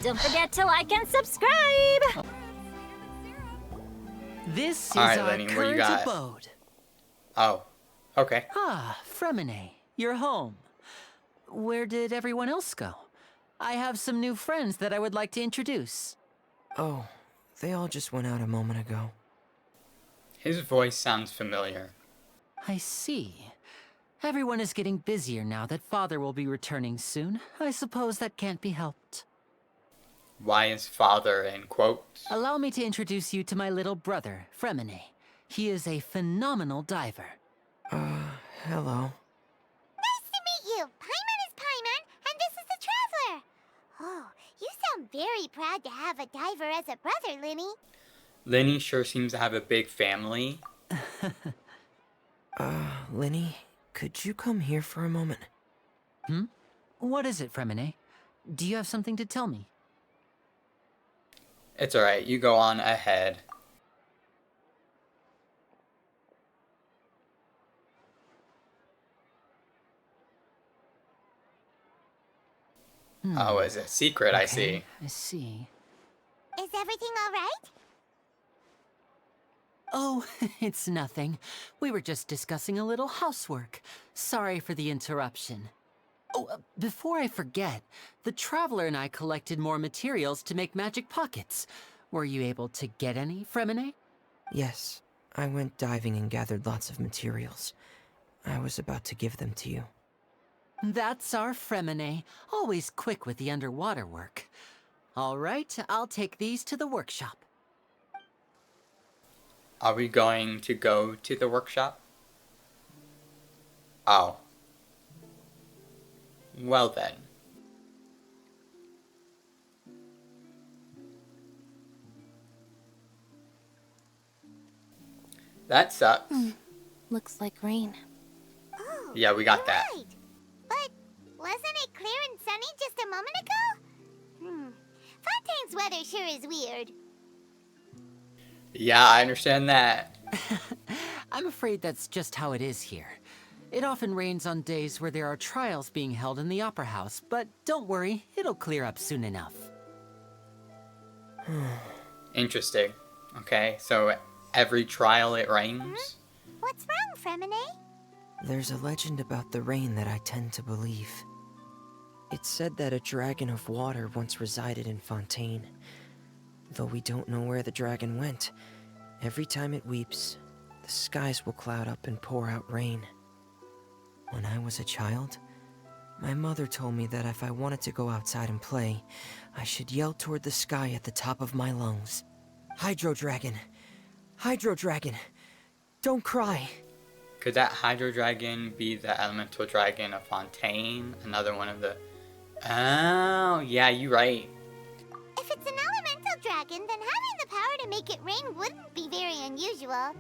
Don't forget to like and subscribe! This is Alright, our Lenny, what you current got? abode. Oh, okay. Ah, Fremine, you're home. Where did everyone else go? I have some new friends that I would like to introduce. Oh, they all just went out a moment ago. His voice sounds familiar. I see. Everyone is getting busier now that Father will be returning soon. I suppose that can't be helped. Why is father in quotes? Allow me to introduce you to my little brother, Fremine. He is a phenomenal diver. Hello. Nice to meet you. Paimon is Paimon, and this is the Traveler. Oh, you sound very proud to have a diver as a brother, Linny. Lenny sure seems to have a big family. Linny, could you come here for a moment? What is it, Fremine? Do you have something to tell me? It's alright, you go on ahead. Oh, it's a secret, I see. I see. Is everything all right? Oh, it's nothing. We were just discussing a little housework. Sorry for the interruption. Oh, before I forget, the Traveler and I collected more materials to make magic pockets. Were you able to get any, Fremine? Yes, I went diving and gathered lots of materials. I was about to give them to you. That's our Fremine, always quick with the underwater work. All right, I'll take these to the workshop. Are we going to go to the workshop? Oh. Well then. That sucks. Looks like rain. Oh, Yeah, we got you're that. right. But wasn't it clear and sunny just a moment ago? Fontaine's weather sure is weird. Yeah, I understand that. I'm afraid that's just how it is here. It often rains on days where there are trials being held in the Opera House, but don't worry, it'll clear up soon enough. Interesting. Okay, so every trial it rains? What's wrong, Fremine? There's a legend about the rain that I tend to believe. It's said that a dragon of water once resided in Fontaine. Though we don't know where the dragon went, every time it weeps, the skies will cloud up and pour out rain. When I was a child, my mother told me that if I wanted to go outside and play, I should yell toward the sky at the top of my lungs. Hydro Dragon! Hydro Dragon! Don't cry! Could that Hydro Dragon be the Elemental Dragon of Fontaine? Another one of the... Oh, yeah, you're right. If it's an elemental dragon, then having the power to make it rain wouldn't be very unusual.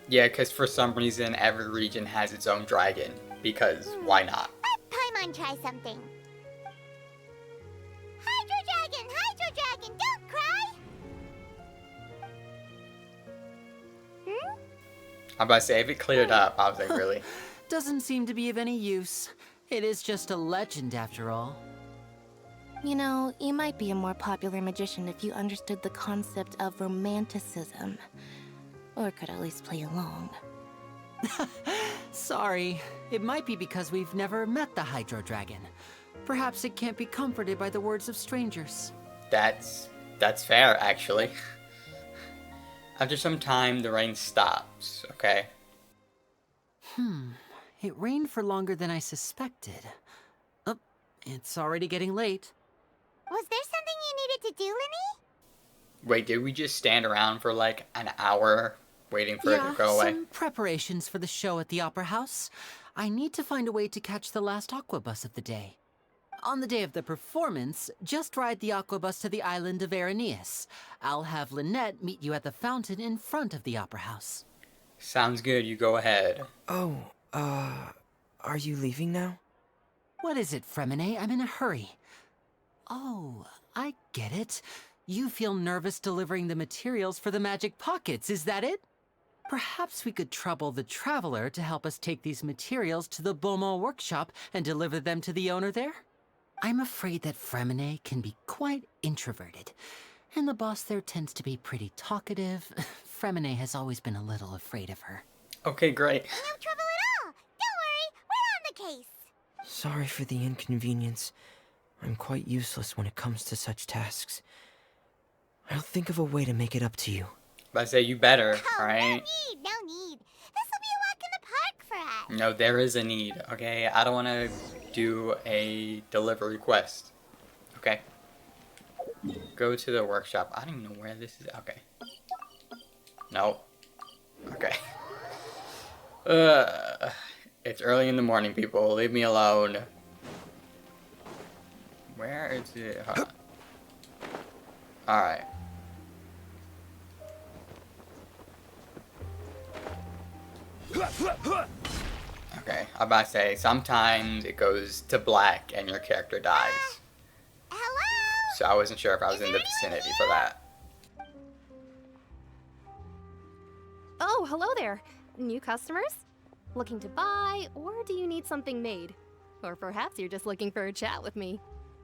Yeah, because for some reason every region has its own dragon. Because why not? Let Paimon try something. Hydro Dragon, don't cry! I'm about to say, if it cleared up, I was like, really? Doesn't seem to be of any use. It is just a legend after all. You know, you might be a more popular magician if you understood the concept of romanticism. Or could at least play along. Sorry, it might be because we've never met the Hydro Dragon. Perhaps it can't be comforted by the words of strangers. That's fair, actually. After some time, the rain stops, okay? It rained for longer than I suspected. Oh, it's already getting late. Was there something you needed to do, Linny? Wait, did we just stand around for like an hour waiting for it to go away? Some preparations for the show at the Opera House. I need to find a way to catch the last aqua bus of the day. On the day of the performance, just ride the aqua bus to the island of Araneus. I'll have Lynette meet you at the fountain in front of the Opera House. Sounds good, you go ahead. Oh, are you leaving now? What is it, Fremine? I'm in a hurry. Oh, I get it. You feel nervous delivering the materials for the magic pockets, is that it? Perhaps we could trouble the Traveler to help us take these materials to the Beaumont workshop and deliver them to the owner there? I'm afraid that Fremine can be quite introverted, and the boss there tends to be pretty talkative. Fremine has always been a little afraid of her. Okay, great. No trouble at all. Don't worry, we're on the case. Sorry for the inconvenience. I'm quite useless when it comes to such tasks. I'll think of a way to make it up to you. But I say you better, Oh, alright? no need. This will be a walk in the park for us. No, there is a need, okay? I don't want to do a delivery quest. Okay? Go to the workshop. I don't even know where this is. Okay. No. Okay. It's early in the morning, people. Leave me alone. Where is it? Alright. Okay, I'm about to say, sometimes it goes to black and your character dies. Hello? So I wasn't sure if I was in the vicinity for that. Oh, hello there. New customers? Looking to buy, or do you need something made? Or perhaps you're just looking for a chat with me.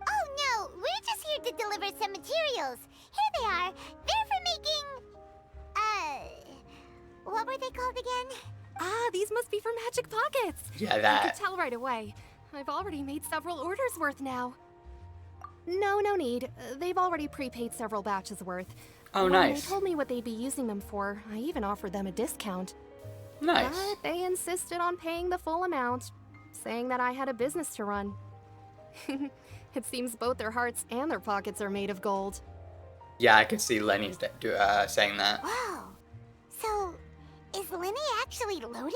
Oh no, we're just here to deliver some materials. Here they are. They're for making... what were they called again? Ah, these must be for Magic Pockets. Yeah, I that. could tell right away. I've already made several orders worth now. No need. They've already prepaid several batches worth. Oh, When nice. they told me what they'd be using them for, I even offered them a discount. Nice. But they insisted on paying the full amount, saying that I had a business to run. It seems both their hearts and their pockets are made of gold. Yeah, I could see Lenny saying that. Whoa. So, is Lenny actually loaded?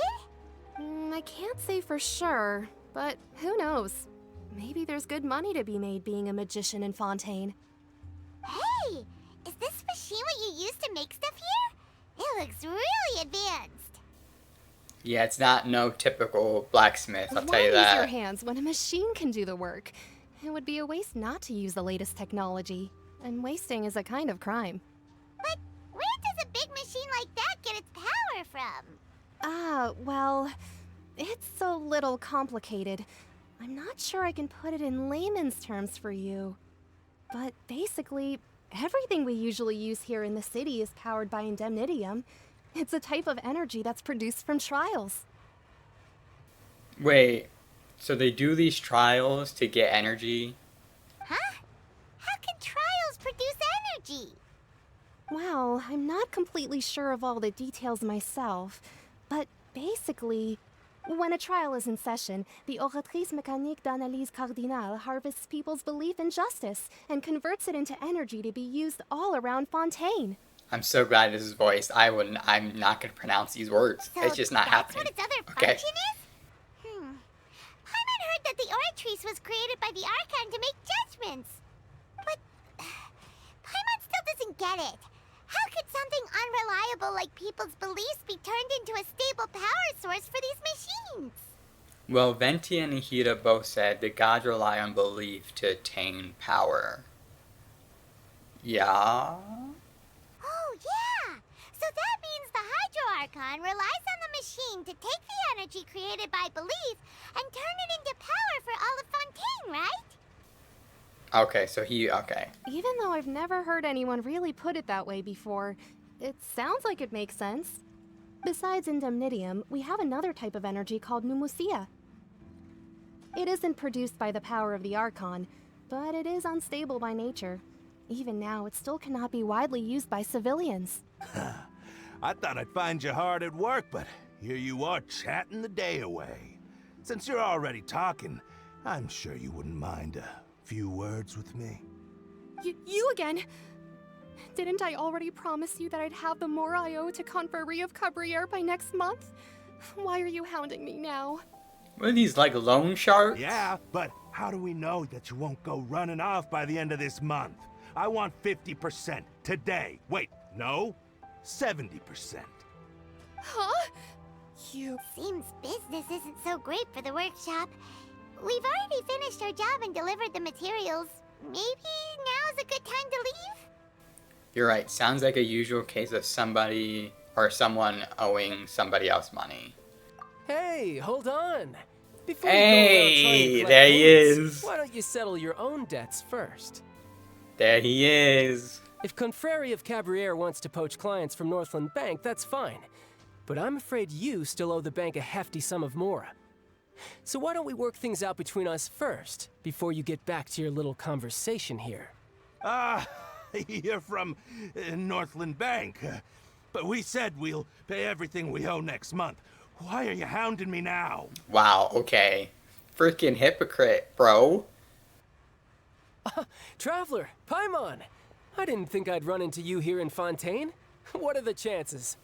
I can't say for sure, but who knows? Maybe there's good money to be made being a magician in Fontaine. Hey, is this machine what you use to make stuff here? It looks really advanced. Yeah, it's not no typical blacksmith, I'll tell Why you use your that. hands when a machine can do the work? It would be a waste not to use the latest technology, and wasting is a kind of crime. But where does a big machine like that get its power from? Ah, well, it's a little complicated. I'm not sure I can put it in layman's terms for you. But basically, everything we usually use here in the city is powered by indemnitium. It's a type of energy that's produced from trials. Wait, so they do these trials to get energy? Huh? How can trials produce energy? Well, I'm not completely sure of all the details myself, but basically, when a trial is in session, the Oratrice Mécanique d'Analyse Cardinale harvests people's belief in justice and converts it into energy to be used all around Fontaine. I'm so glad this is voiced. I'm not gonna pronounce these words. So It's just not that's happening. what its other Okay. function is? Paimon heard that the Oratrice was created by the Archon to make judgments. But Paimon still doesn't get it. How could something unreliable like people's beliefs be turned into a stable power source for these machines? Well, Venti and Nihida both said the gods rely on belief to attain power. Yeah? Oh, yeah! So that means the Hydro Archon relies on the machine to take the energy created by belief and turn it into power for all of Fontaine, right? Okay, so okay. Even though I've never heard anyone really put it that way before, it sounds like it makes sense. Besides indemnitium, we have another type of energy called pneumosia. It isn't produced by the power of the Archon, but it is unstable by nature. Even now, it still cannot be widely used by civilians. I thought I'd find you hard at work, but here you are chatting the day away. Since you're already talking, I'm sure you wouldn't mind a few words with me. You again? Didn't I already promise you that I'd have the more I owe to Confrérie of Cabriere by next month? Why are you hounding me now? What are these, like, loan sharks? Yeah, but how do we know that you won't go running off by the end of this month? I want 50% today. Wait, no, 70%. Huh? You... Seems business isn't so great for the workshop. We've already finished our job and delivered the materials. Maybe now's a good time to leave? You're right. Sounds like a usual case of somebody or someone owing somebody else money. Hey, hold on. Before you go around trying to Hey, collect there he payments, is. why don't you settle your own debts first? There he is. If Confreri of Cabriere wants to poach clients from Northland Bank, that's fine. But I'm afraid you still owe the bank a hefty sum of mora. So why don't we work things out between us first, before you get back to your little conversation here? Ah, you're from Northland Bank. But we said we'll pay everything we owe next month. Why are you hounding me now? Wow, okay. Freaking hypocrite, bro. Traveler, Paimon! I didn't think I'd run into you here in Fontaine. What are the chances?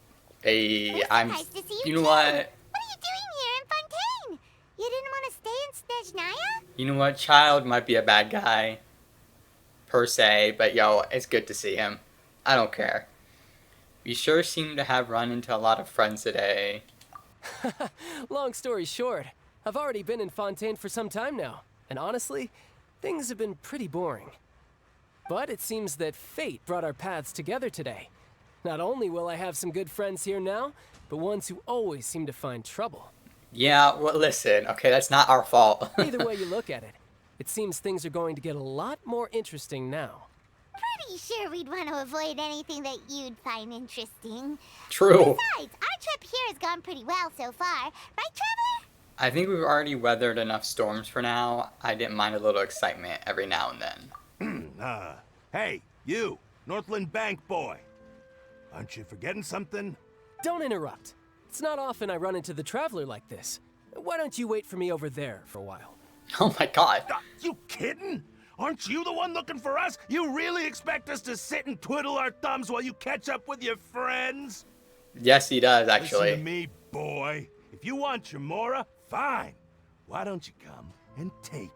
Hey, It's I'm. nice to see You you know too. what? What are you doing here in Fontaine? You didn't want to stay in Snezhnaya? You know what? Child might be a bad guy, per se, but yo, it's good to see him. I don't care. We sure seem to have run into a lot of friends today. Long story short, I've already been in Fontaine for some time now, and honestly, things have been pretty boring. But it seems that fate brought our paths together today. Not only will I have some good friends here now, but ones who always seem to find trouble. Yeah, well, listen, okay, that's not our fault. Either way you look at it, it seems things are going to get a lot more interesting now. Pretty sure we'd want to avoid anything that you'd find interesting. True. Besides, our trip here has gone pretty well so far. Right, Traveler? I think we've already weathered enough storms for now. I didn't mind a little excitement every now and then. Hey, you, Northland Bank boy. Aren't you forgetting something? Don't interrupt. It's not often I run into the Traveler like this. Why don't you wait for me over there for a while? Oh my god. You kidding? Aren't you the one looking for us? You really expect us to sit and twiddle our thumbs while you catch up with your friends? Yes, he does, Listen actually. to me, boy. If you want your mora, fine. Why don't you come and take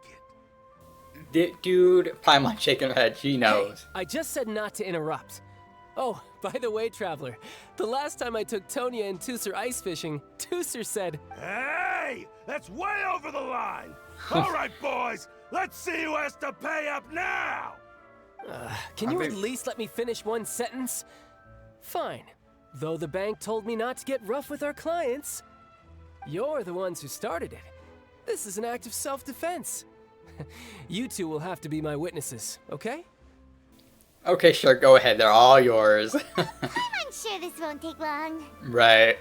it? Dude, Paimon shaking her head. She knows. Hey, I just said not to interrupt. Oh, by the way, Traveler, the last time I took Tonya and Tusser ice fishing, Tusser said, Hey! That's way over the line! All right, boys, let's see who has to pay up now! can you at least let me finish one sentence? Fine. Though the bank told me not to get rough with our clients. You're the ones who started it. This is an act of self-defense. You two will have to be my witnesses, okay? Okay, sure, go ahead. They're all yours. I'm sure this won't take long. Right.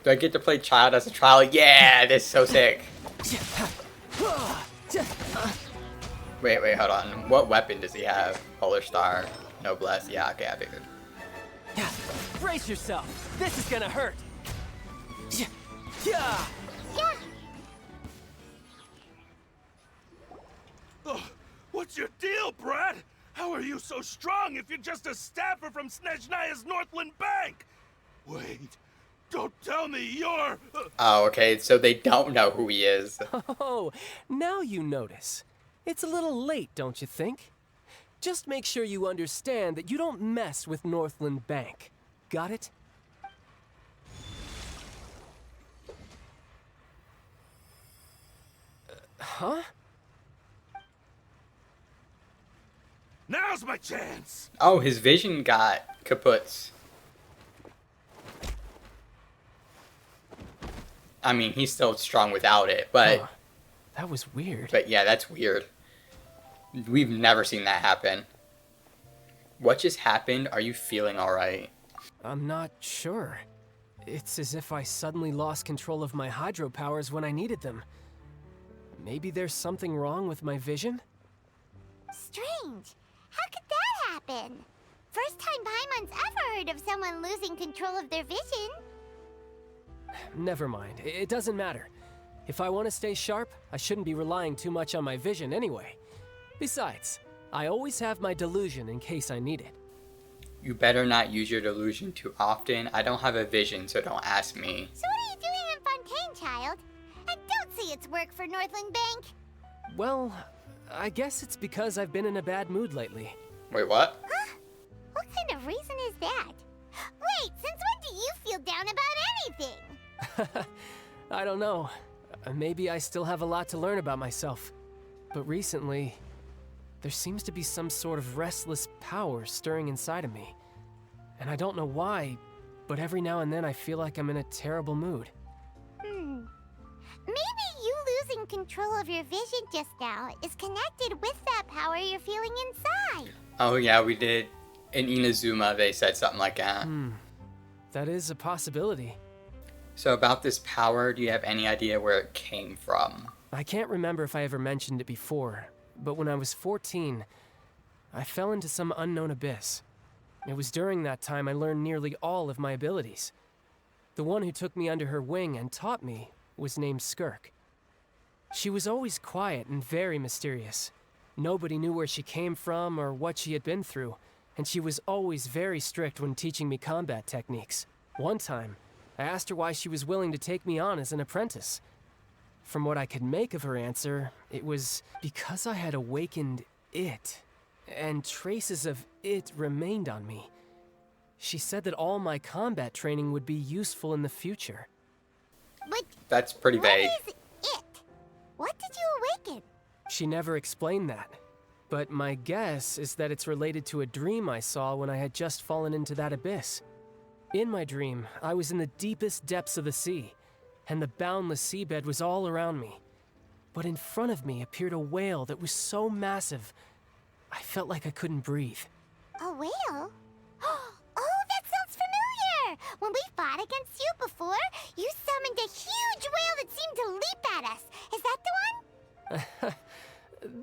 Do I get to play Child as a trial? Yeah, this is so sick. Wait, hold on. What weapon does he have? Polar Star. Noblesse. Yeah, okay, I figured. Brace yourself. This is gonna hurt. Yeah. Yeah. Ugh, what's your deal, Brad? How are you so strong if you're just a staffer from Snezhnaya's Northland Bank? Wait, don't tell me you're... Oh, okay, so they don't know who he is. Oh, now you notice. It's a little late, don't you think? Just make sure you understand that you don't mess with Northland Bank. Got it? Huh? Now's my chance! Oh, his vision got kaputs. I mean, he's still strong without it, but... Huh. That was weird. But yeah, that's weird. We've never seen that happen. What just happened? Are you feeling alright? I'm not sure. It's as if I suddenly lost control of my hydro powers when I needed them. Maybe there's something wrong with my vision? Strange. How could that happen? First time Paimon's ever heard of someone losing control of their vision. Never mind. It doesn't matter. If I want to stay sharp, I shouldn't be relying too much on my vision anyway. Besides, I always have my delusion in case I need it. You better not use your delusion too often. I don't have a vision, so don't ask me. So what are you doing in Fontaine, child? And don't say it's work for Northland Bank. Well, I guess it's because I've been in a bad mood lately. Wait, what? Huh? What kind of reason is that? Wait, since when do you feel down about anything? I don't know. Maybe I still have a lot to learn about myself. But recently, there seems to be some sort of restless power stirring inside of me. And I don't know why, but every now and then I feel like I'm in a terrible mood. Maybe you losing control of your vision just now is connected with that power you're feeling inside. Oh yeah, we did. In Inazuma, they said something like that. That is a possibility. So about this power, do you have any idea where it came from? I can't remember if I ever mentioned it before, but when I was 14, I fell into some unknown abyss. It was during that time I learned nearly all of my abilities. The one who took me under her wing and taught me was named Skirk. She was always quiet and very mysterious. Nobody knew where she came from or what she had been through, and she was always very strict when teaching me combat techniques. One time, I asked her why she was willing to take me on as an apprentice. From what I could make of her answer, it was because I had awakened it, and traces of it remained on me. She said that all my combat training would be useful in the future. But That's pretty vague. what is it? What did you awaken? She never explained that, but my guess is that it's related to a dream I saw when I had just fallen into that abyss. In my dream, I was in the deepest depths of the sea, and the boundless seabed was all around me. But in front of me appeared a whale that was so massive, I felt like I couldn't breathe. A whale? Oh, that sounds familiar! When we fought against you before, you summoned a huge whale that seemed to leap at us. Is that the one?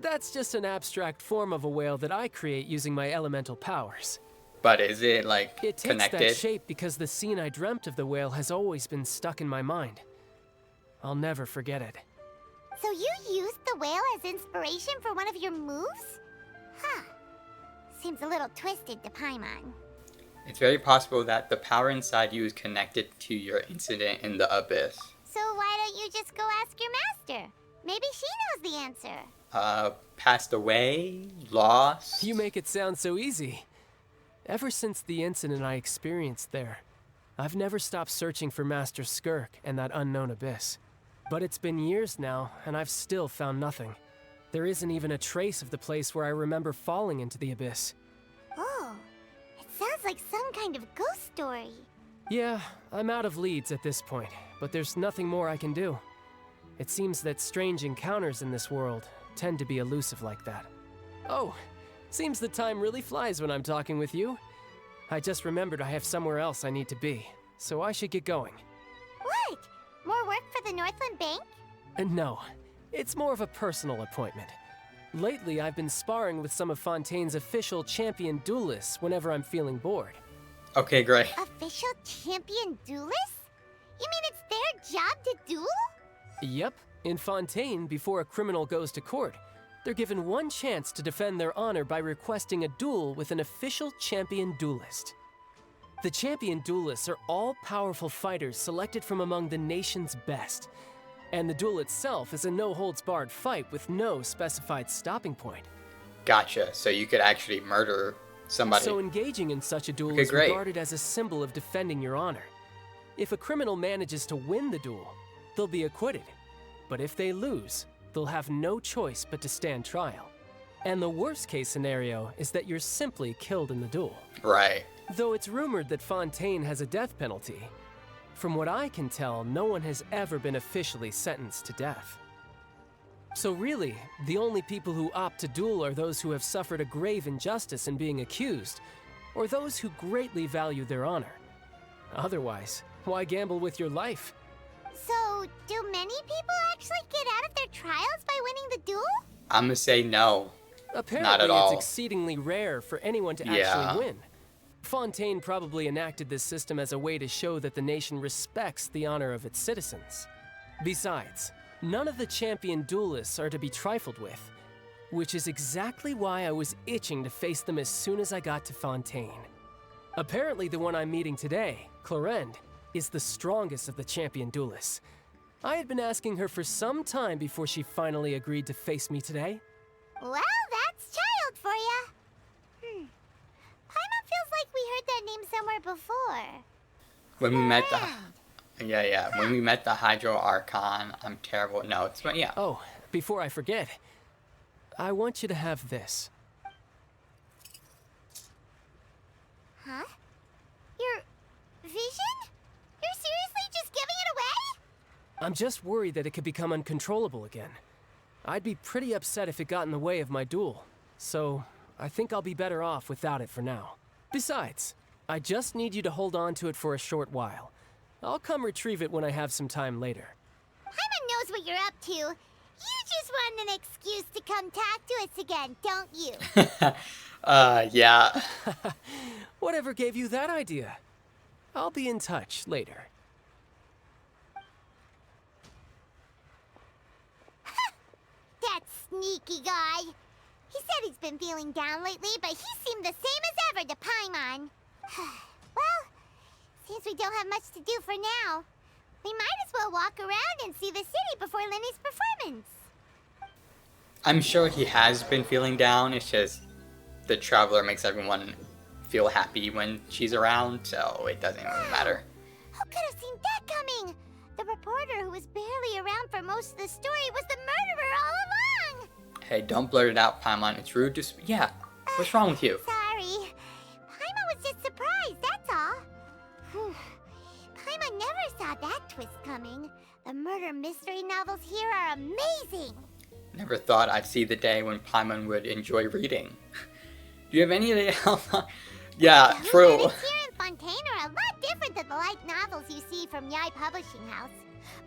That's just an abstract form of a whale that I create using my elemental powers. But is it like It takes connected? that shape because the scene I dreamt of the whale has always been stuck in my mind. I'll never forget it. So you used the whale as inspiration for one of your moves? Huh. Seems a little twisted to Paimon. It's very possible that the power inside you is connected to your incident in the abyss. So why don't you just go ask your master? Maybe she knows the answer. Passed away? Lost? You make it sound so easy. Ever since the incident I experienced there, I've never stopped searching for Master Skirk and that unknown abyss. But it's been years now, and I've still found nothing. There isn't even a trace of the place where I remember falling into the abyss. Oh, it sounds like some kind of ghost story. Yeah, I'm out of leads at this point, but there's nothing more I can do. It seems that strange encounters in this world tend to be elusive like that. Oh, seems the time really flies when I'm talking with you. I just remembered I have somewhere else I need to be, so I should get going. What? More work for the Northland Bank? And no, it's more of a personal appointment. Lately, I've been sparring with some of Fontaine's official champion duelists whenever I'm feeling bored. Okay, great. Official champion duelists? You mean it's their job to duel? Yep, in Fontaine, before a criminal goes to court, they're given one chance to defend their honor by requesting a duel with an official champion duelist. The champion duelists are all-powerful fighters selected from among the nation's best. And the duel itself is a no-holds-barred fight with no specified stopping point. Gotcha. So you could actually murder somebody. So engaging in such a duel Okay, is great. regarded as a symbol of defending your honor. If a criminal manages to win the duel, they'll be acquitted. But if they lose, they'll have no choice but to stand trial. And the worst-case scenario is that you're simply killed in the duel. Right. Though it's rumored that Fontaine has a death penalty, from what I can tell, no one has ever been officially sentenced to death. So really, the only people who opt to duel are those who have suffered a grave injustice in being accused, or those who greatly value their honor. Otherwise, why gamble with your life? So, do many people actually get out of their trials by winning the duel? I'm gonna say no. Apparently, at all. it's exceedingly rare for anyone to Yeah. actually win. Fontaine probably enacted this system as a way to show that the nation respects the honor of its citizens. Besides, none of the champion duelists are to be trifled with, which is exactly why I was itching to face them as soon as I got to Fontaine. Apparently, the one I'm meeting today, Clorinde, is the strongest of the champion duelists. I had been asking her for some time before she finally agreed to face me today. Well, that's child for ya. Paimon feels like we heard that name somewhere before. When we met Clorinde. the when we met the Hydro Archon, I'm terrible. No, it's yeah. Oh, before I forget, I want you to have this. Huh? Your vision I'm just worried that it could become uncontrollable again. I'd be pretty upset if it got in the way of my duel. So, I think I'll be better off without it for now. Besides, I just need you to hold on to it for a short while. I'll come retrieve it when I have some time later. Paimon knows what you're up to. You just want an excuse to come talk to us again, don't you? Yeah. Whatever gave you that idea? I'll be in touch later. That sneaky guy. He said he's been feeling down lately, but he seemed the same as ever to Paimon. Well, since we don't have much to do for now, we might as well walk around and see the city before Lenny's performance. I'm sure he has been feeling down. It's just the traveler makes everyone feel happy when she's around, so it doesn't really matter. Who could have seen that coming? The reporter who was barely around for most of the story was the murderer all along! Hey, don't blurt it out, Paimon. It's rude to yeah. What's wrong with you? Sorry. Paimon was just surprised, that's all. Whew. Paimon never saw that twist coming. The murder mystery novels here are amazing. Never thought I'd see the day when Paimon would enjoy reading. Do you have any idea how long? Yeah, The true. whodunits here in Fontaine are a lot different than the light novels you see from Yai Publishing House.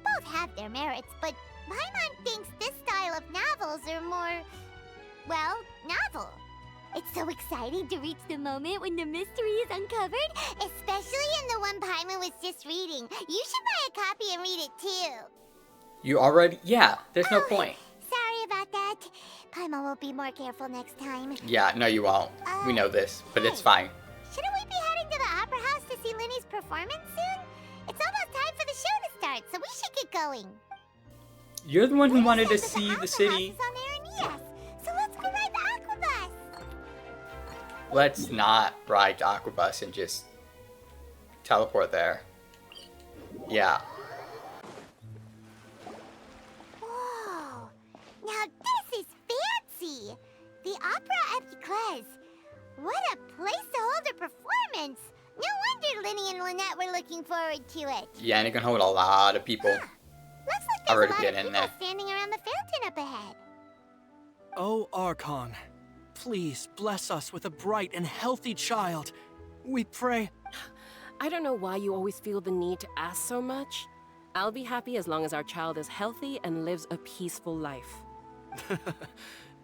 Both have their merits, but Paimon thinks this style of novels are more, well, novel. It's so exciting to reach the moment when the mystery is uncovered, especially in the one Paimon was just reading. You should buy a copy and read it too. You already? Yeah, there's no point. Sorry about that. Paimon will be more careful next time. Yeah, no you won't. We know this, but it's fine. Shouldn't we be heading to the Opera House to see Lenny's performance soon? It's almost time for the show to start, so we should get going. You're the one who Lenny wanted to says that see the Opera city. House is on Aranias, so let's go ride the Aquabus. Let's not ride the Aquabus and just teleport there. Yeah. Whoa! Now this is fancy! The Opera Epiclese. What a place to hold a performance! No wonder Lenny and Lynette were looking forward to it. Yeah, and it can hold a lot of people. Looks like Already there's a lot of been in people there. standing around the fountain up ahead. Oh, Archon, please bless us with a bright and healthy child. We pray. I don't know why you always feel the need to ask so much. I'll be happy as long as our child is healthy and lives a peaceful life.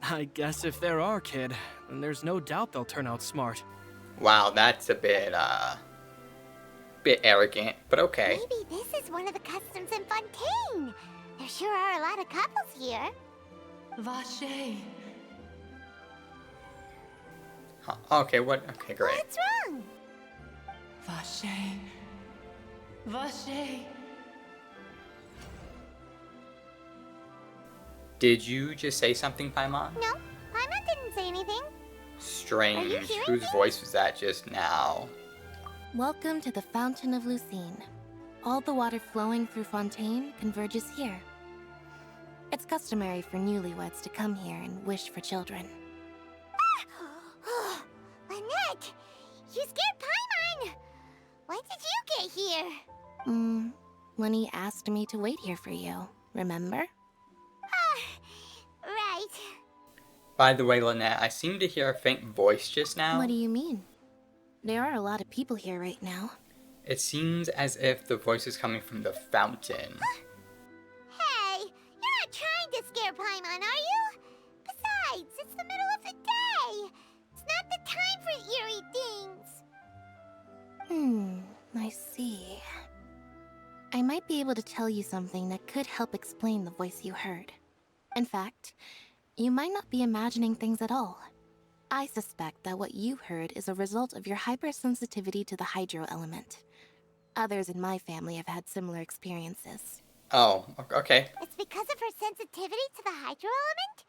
I guess if they're our kid, then there's no doubt they'll turn out smart. Wow, that's a bit arrogant, but okay. Maybe this is one of the customs in Fontaine. There sure are a lot of couples here. Vache. Huh, okay, what? Okay, great. What's wrong? Vache. Vache. Did you just say something, Paimon? No, Paimon didn't say anything. Strange. hearing Whose me? voice was that just now? Welcome to the Fountain of Lucine. All the water flowing through Fontaine converges here. It's customary for newlyweds to come here and wish for children. Lynette, you scared Paimon. When did you get here? Lenny asked me to wait here for you, remember? Right. By the way, Lynette, I seem to hear a faint voice just now. What do you mean? There are a lot of people here right now. It seems as if the voice is coming from the fountain. Hey, you're not trying to scare Paimon, are you? Besides, it's the middle of the day. It's not the time for eerie things. I see. I might be able to tell you something that could help explain the voice you heard. In fact, you might not be imagining things at all. I suspect that what you heard is a result of your hypersensitivity to the hydro element. Others in my family have had similar experiences. Oh, okay. It's because of her sensitivity to the hydro element?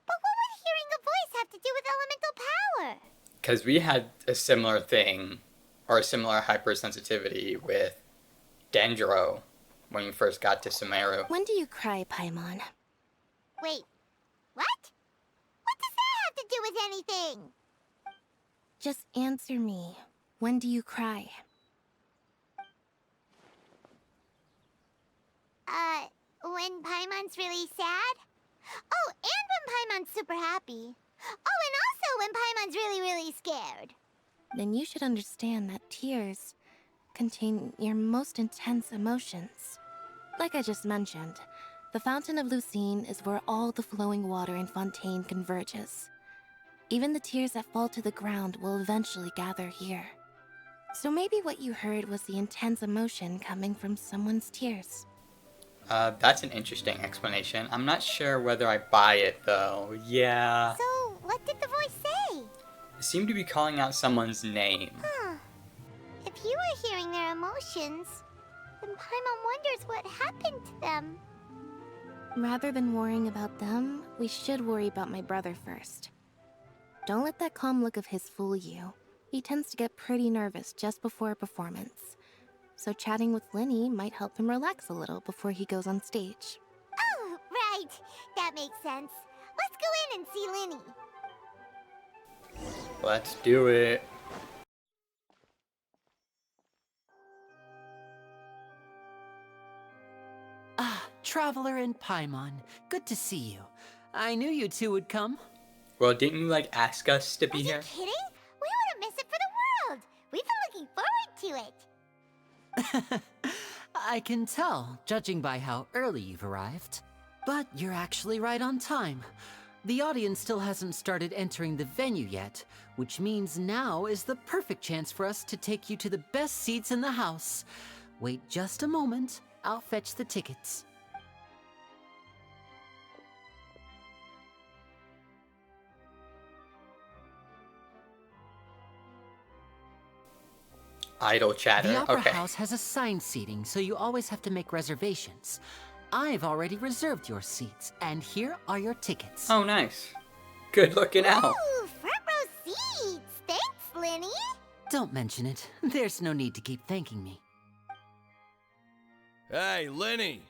But what would hearing a voice have to do with elemental power? Because we had a similar thing, or a similar hypersensitivity with Dendro when we first got to Sumeru. When do you cry, Paimon? Wait, what? What does that have to do with anything? Just answer me. When do you cry? When Paimon's really sad? Oh, and when Paimon's super happy. Oh, and also when Paimon's really, really scared. Then you should understand that tears contain your most intense emotions. Like I just mentioned, the Fountain of Lucine is where all the flowing water in Fontaine converges. Even the tears that fall to the ground will eventually gather here. So maybe what you heard was the intense emotion coming from someone's tears. That's an interesting explanation. I'm not sure whether I buy it, though. Yeah. So, what did the voice say? It seemed to be calling out someone's name. Huh. If you were hearing their emotions, then Paimon wonders what happened to them. Rather than worrying about them, we should worry about my brother first. Don't let that calm look of his fool you. He tends to get pretty nervous just before a performance. So chatting with Linny might help him relax a little before he goes on stage. Oh, right. That makes sense. Let's go in and see Linny. Let's do it. Ah, Traveler and Paimon. Good to see you. I knew you two would come. Well, didn't you, like, ask us to be Are you here? kidding? We wouldn't miss it for the world. We've been looking forward to it. I can tell, judging by how early you've arrived. But you're actually right on time. The audience still hasn't started entering the venue yet, which means now is the perfect chance for us to take you to the best seats in the house. Wait just a moment, I'll fetch the tickets. Idle chatter. The Opera Okay. House has assigned seating, so you always have to make reservations. I've already reserved your seats, and here are your tickets. Oh, nice. Good looking out. Ooh, front row seats. Thanks, Linny. Don't mention it. There's no need to keep thanking me. Hey, Linny!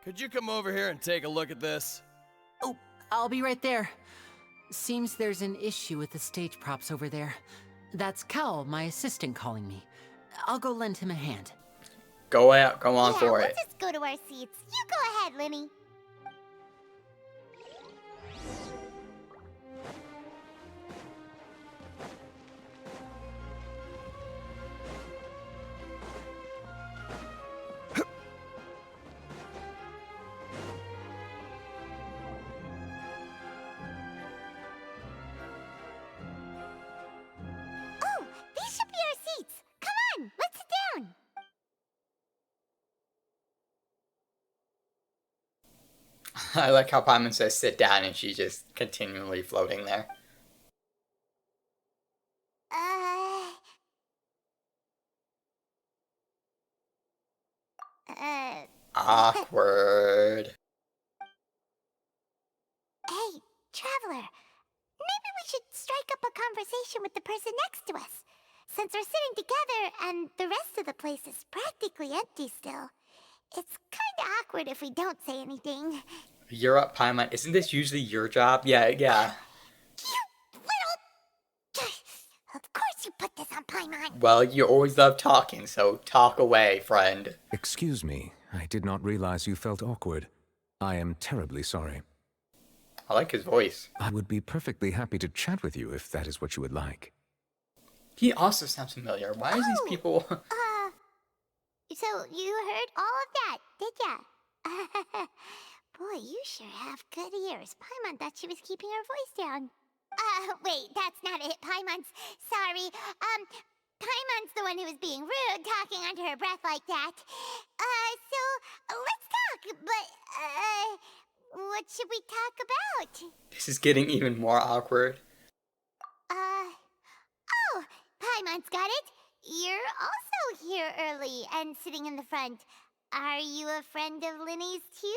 Could you come over here and take a look at this? Oh, I'll be right there. Seems there's an issue with the stage props over there. That's Cal, my assistant, calling me. I'll go lend him a hand. Go out. Go on Yeah, for we'll it. just go to our seats. You go ahead, Linny. Oh, these should be our seats. Come on, let's sit down. I like how Paimon says sit down and she's just continually floating there. Uh, Awkward. Hey, Traveler. Maybe we should strike up a conversation with the person next to us. Since we're sitting together and the rest of the place is practically empty still, it's kinda awkward if we don't say anything. You're up, Paimon. Isn't this usually your job? Yeah. You little... Of course you put this on Paimon. Well, you always love talking, so talk away, friend. Excuse me, I did not realize you felt awkward. I am terribly sorry. I like his voice. I would be perfectly happy to chat with you if that is what you would like. He also sounds familiar. Why is these people... So you heard all of that, did ya? Boy, you sure have good ears. Paimon thought she was keeping her voice down. Wait, that's not it. Paimon's sorry. Paimon's the one who was being rude, talking under her breath like that. So let's talk, but, what should we talk about? This is getting even more awkward. Oh, Paimon's got it. You're also here early and sitting in the front. Are you a friend of Linny's too?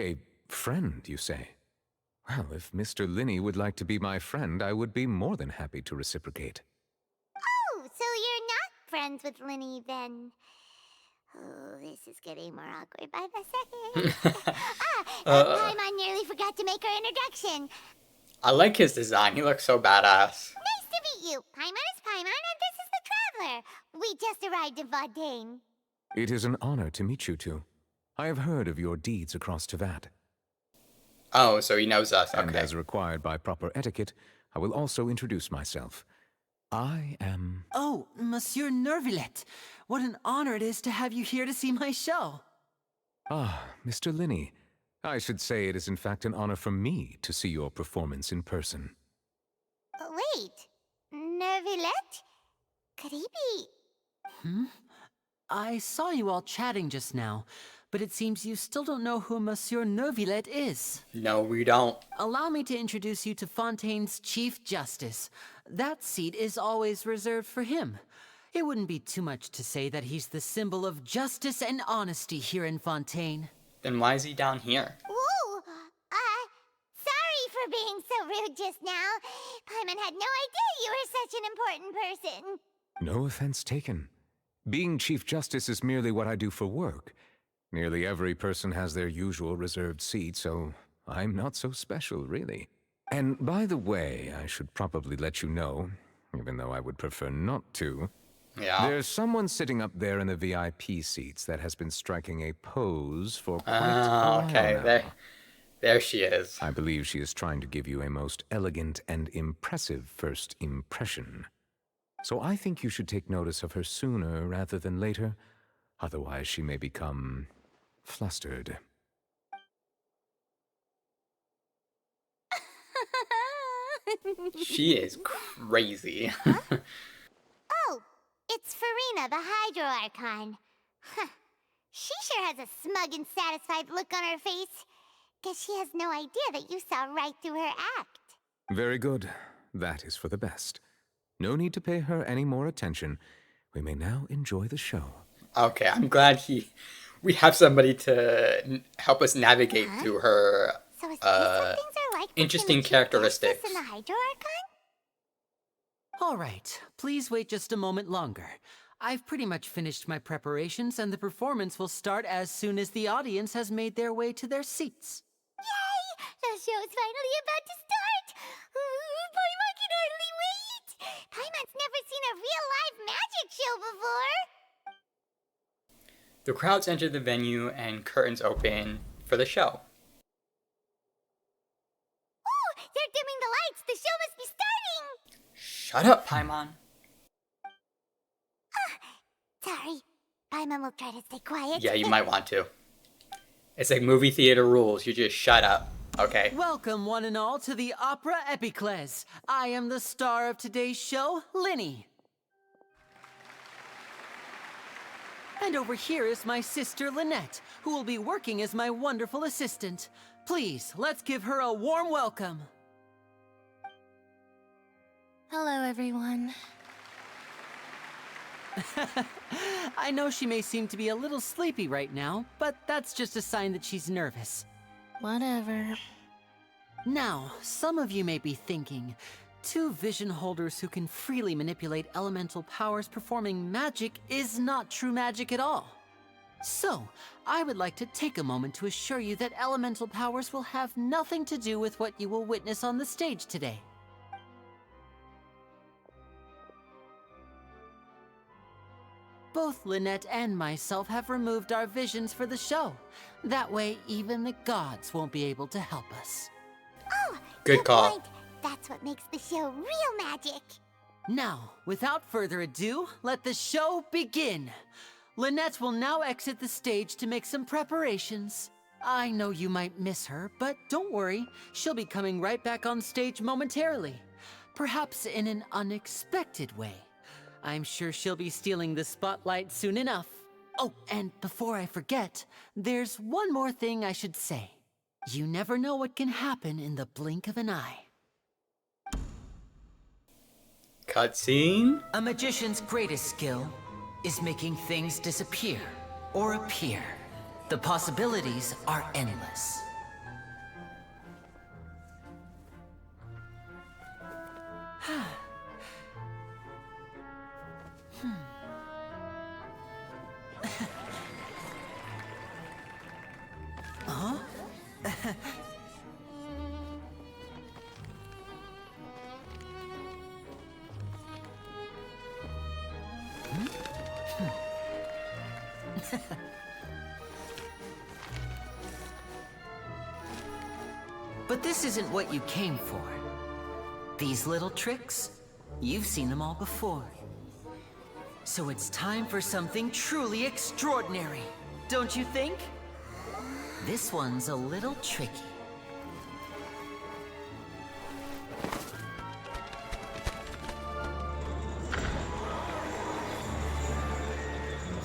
A friend, you say? Well, if Mr. Linny would like to be my friend, I would be more than happy to reciprocate. Oh, so you're not friends with Linny then? Oh, this is getting more awkward by the second. Paimon nearly forgot to make her introduction. I like his design. He looks so badass. Nice to meet you. Paimon is Paimon, and this is the Traveler. We just arrived in Fontaine. It is an honor to meet you two. I have heard of your deeds across Tevat. Oh, so he knows us. And Okay. as required by proper etiquette, I will also introduce myself. I am... Oh, Monsieur Nervillet. What an honor it is to have you here to see my show. Ah, Mr. Linney. I should say it is in fact an honor for me to see your performance in person. Wait, Nervillet? Could he be... I saw you all chatting just now, but it seems you still don't know who Monsieur Nervillet is. No, we don't. Allow me to introduce you to Fontaine's Chief Justice. That seat is always reserved for him. It wouldn't be too much to say that he's the symbol of justice and honesty here in Fontaine. Then why is he down here? Ooh, sorry for being so rude just now. Paimon had no idea you were such an important person. No offense taken. Being Chief Justice is merely what I do for work. Nearly every person has their usual reserved seat, so I'm not so special, really. And by the way, I should probably let you know, even though I would prefer not to. Yeah. There's someone sitting up there in the VIP seats that has been striking a pose for quite a Ah, while okay. now. There she is. I believe she is trying to give you a most elegant and impressive first impression. So I think you should take notice of her sooner rather than later. Otherwise, she may become flustered. She is crazy. Oh, it's Farina, the Hydro Archon. Huh. She sure has a smug and satisfied look on her face. Guess she has no idea that you saw right through her act. Very good. That is for the best. No need to pay her any more attention. We may now enjoy the show. Okay, I'm glad we have somebody to help us navigate through her So is this what things are like interesting between the Chief characteristics. Justice and the Hydro Archon? All right, please wait just a moment longer. I've pretty much finished my preparations, and the performance will start as soon as the audience has made their way to their seats. Yay! The show's finally about to start! Paimon can hardly wait! Paimon's never seen a real live magic show before! The crowds enter the venue and curtains open for the show. Oh, they're dimming the lights! The show must be starting! Shut up, Paimon. Sorry. Paimon will try to stay quiet. Yeah, you might want to. It's like movie theater rules. You just shut up, okay? Welcome, one and all, to the Opera Epiclese. I am the star of today's show, Linny. And over here is my sister, Lynette, who will be working as my wonderful assistant. Please, let's give her a warm welcome. Hello, everyone. I know she may seem to be a little sleepy right now, but that's just a sign that she's nervous. Whatever. Now, some of you may be thinking, two vision holders who can freely manipulate elemental powers performing magic is not true magic at all. So, I would like to take a moment to assure you that elemental powers will have nothing to do with what you will witness on the stage today. Both Lynette and myself have removed our visions for the show. That way, even the gods won't be able to help us. Oh, Good call. point. That's what makes the show real magic. Now, without further ado, let the show begin. Lynette will now exit the stage to make some preparations. I know you might miss her, but don't worry. She'll be coming right back on stage momentarily. Perhaps in an unexpected way. I'm sure she'll be stealing the spotlight soon enough. Oh, and before I forget, there's one more thing I should say. You never know what can happen in the blink of an eye. Cutscene? A magician's greatest skill is making things disappear or appear. The possibilities are endless. Huh? this isn't what you came for. These little tricks, you've seen them all before. So it's time for something truly extraordinary, don't you think? This one's a little tricky.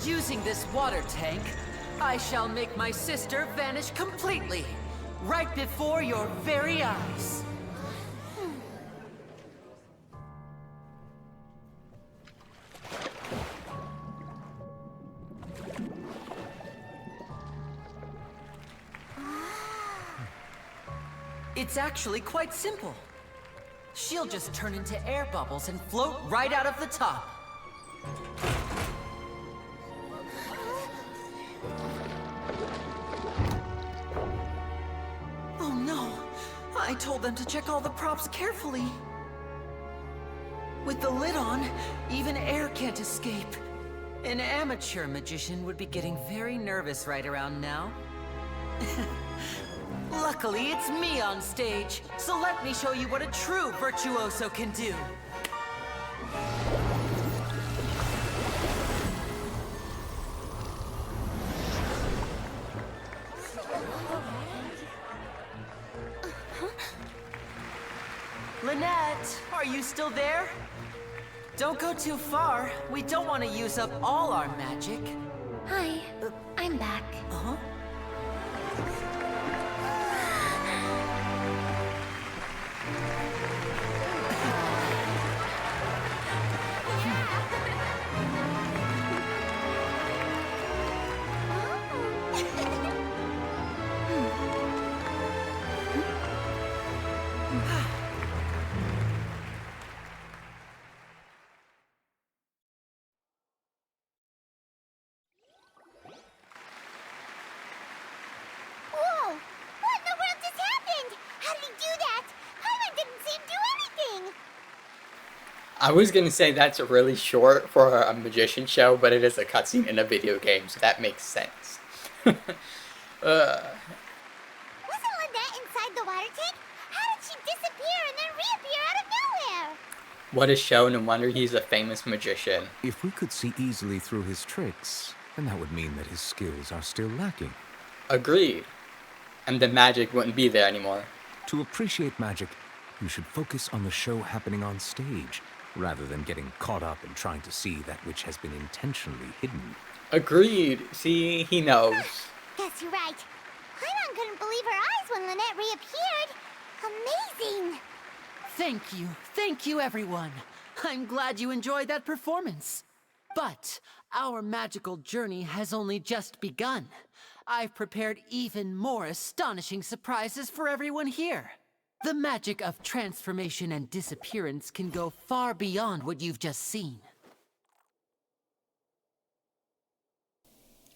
Using this water tank, I shall make my sister vanish completely, right before your very eyes. It's actually quite simple. She'll just turn into air bubbles and float right out of the top. Oh no! I told them to check all the props carefully. With the lid on, even air can't escape. An amateur magician would be getting very nervous right around now. Luckily, it's me on stage, so let me show you what a true virtuoso can do. Lynette, are you still there? Don't go too far. We don't want to use up all our magic. Hi, I'm back. Uh-huh. Whoa! What in the world just happened? How did he do that? Paimon didn't see him do anything. I was gonna say that's really short for a magician show, but it is a cutscene in a video game, so that makes sense. Wasn't Lynette inside the water tank? How did she disappear and then reappear out of nowhere? What a show, no wonder he's a famous magician. If we could see easily through his tricks, then that would mean that his skills are still lacking. Agreed. And the magic wouldn't be there anymore. To appreciate magic, you should focus on the show happening on stage, rather than getting caught up in trying to see that which has been intentionally hidden. Agreed. See, he knows. Guess you're right. Paimon couldn't believe her eyes when Lynette reappeared. Amazing! Thank you everyone. I'm glad you enjoyed that performance. But our magical journey has only just begun. I've prepared even more astonishing surprises for everyone here. The magic of transformation and disappearance can go far beyond what you've just seen.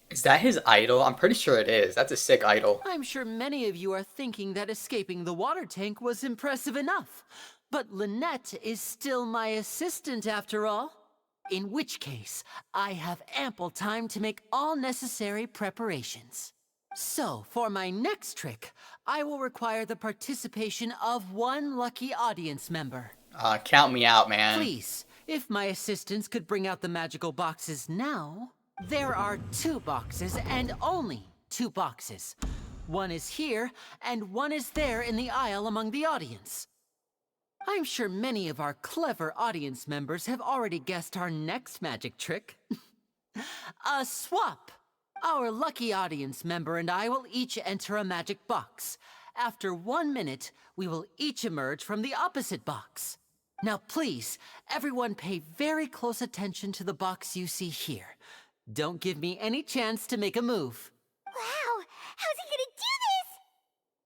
Is that his idol? I'm pretty sure it is. That's a sick idol. I'm sure many of you are thinking that escaping the water tank was impressive enough. But Lynette is still my assistant after all. In which case, I have ample time to make all necessary preparations. So, for my next trick, I will require the participation of one lucky audience member. Count me out, man. Please, if my assistants could bring out the magical boxes now. There are 2 boxes and only 2 boxes. One is here and one is there in the aisle among the audience. I'm sure many of our clever audience members have already guessed our next magic trick. A swap! Our lucky audience member and I will each enter a magic box. After 1 minute, we will each emerge from the opposite box. Now please, everyone pay very close attention to the box you see here. Don't give me any chance to make a move. Wow! How's he gonna do this?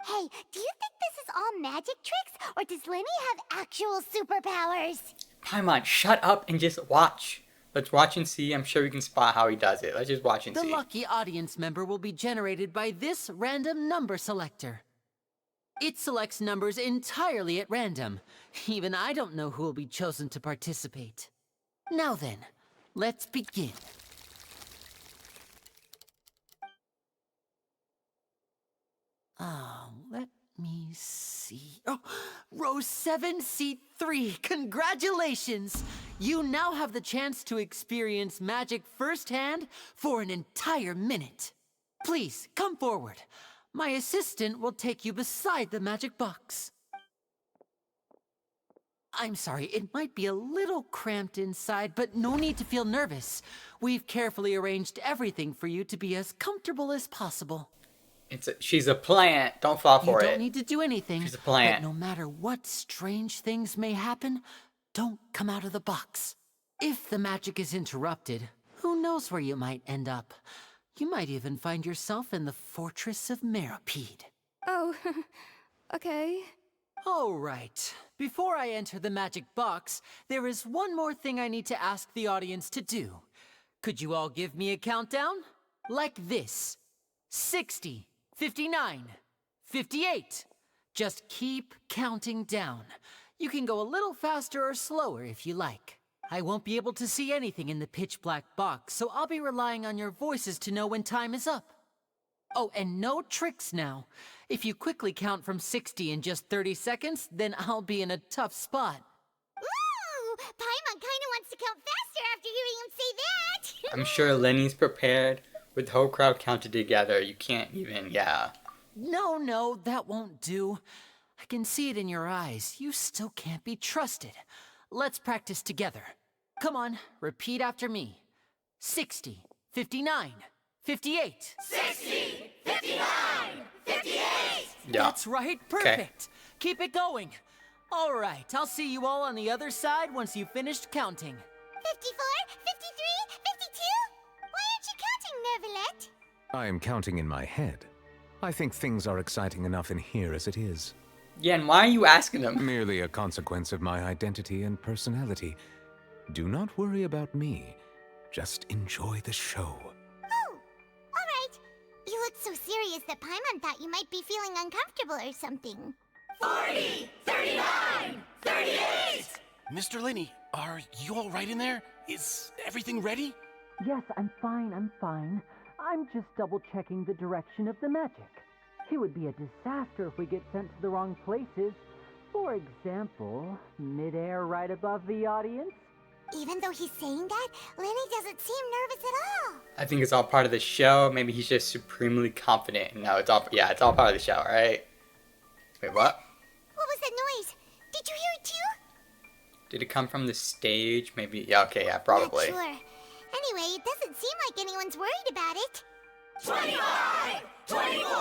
Hey, do you think this is all magic tricks, or does Lenny have actual superpowers? Paimon, shut up and just watch. Let's watch and see. I'm sure we can spot how he does it. Let's just watch and see. The lucky audience member will be generated by this random number selector. It selects numbers entirely at random. Even I don't know who will be chosen to participate. Now then, let's begin. Let me see. Oh, row 7, seat 3. Congratulations! You now have the chance to experience magic firsthand for an entire minute. Please, come forward. My assistant will take you beside the magic box. I'm sorry, it might be a little cramped inside, but no need to feel nervous. We've carefully arranged everything for you to be as comfortable as possible. She's a plant. Don't fall for it. You don't need to do anything. She's a plant. But no matter what strange things may happen, don't come out of the box. If the magic is interrupted, who knows where you might end up? You might even find yourself in the Fortress of Meropide. Oh, okay. All right. Before I enter the magic box, there is one more thing I need to ask the audience to do. Could you all give me a countdown? Like this. 60, 59, 58. Just keep counting down. You can go a little faster or slower if you like. I won't be able to see anything in the pitch black box, so I'll be relying on your voices to know when time is up. Oh, and no tricks now. If you quickly count from 60 in just 30 seconds, then I'll be in a tough spot. Ooh! Paimon kinda wants to count faster after hearing him say that! I'm sure Lenny's prepared. With the whole crowd counted together, you can't even, yeah. No, that won't do. I can see it in your eyes. You still can't be trusted. Let's practice together. Come on, repeat after me. 60, 59, 58. 60! 59! 58! Yeah. That's right, perfect. Keep it going. All right, I'll see you all on the other side once you've finished counting. 54? 53? 52? Why aren't you counting, Nervalet? I am counting in my head. I think things are exciting enough in here as it is. Yeah, and why are you asking them? Merely a consequence of my identity and personality. Do not worry about me. Just enjoy the show. Oh, alright. You looked so serious that Paimon thought you might be feeling uncomfortable or something. 40! 39! 38! Mr. Lenny, are you all right in there? Is everything ready? Yes, I'm fine. I'm just double-checking the direction of the magic. It would be a disaster if we get sent to the wrong places. For example, midair right above the audience. Even though he's saying that, Lenny doesn't seem nervous at all. I think it's all part of the show. Maybe he's just supremely confident. No, it's all part of the show, right? Wait, what? What was that noise? Did you hear it too? Did it come from the stage? Maybe, yeah, okay, yeah, probably. Not sure. Anyway, it doesn't seem like anyone's worried about it. 25! 24!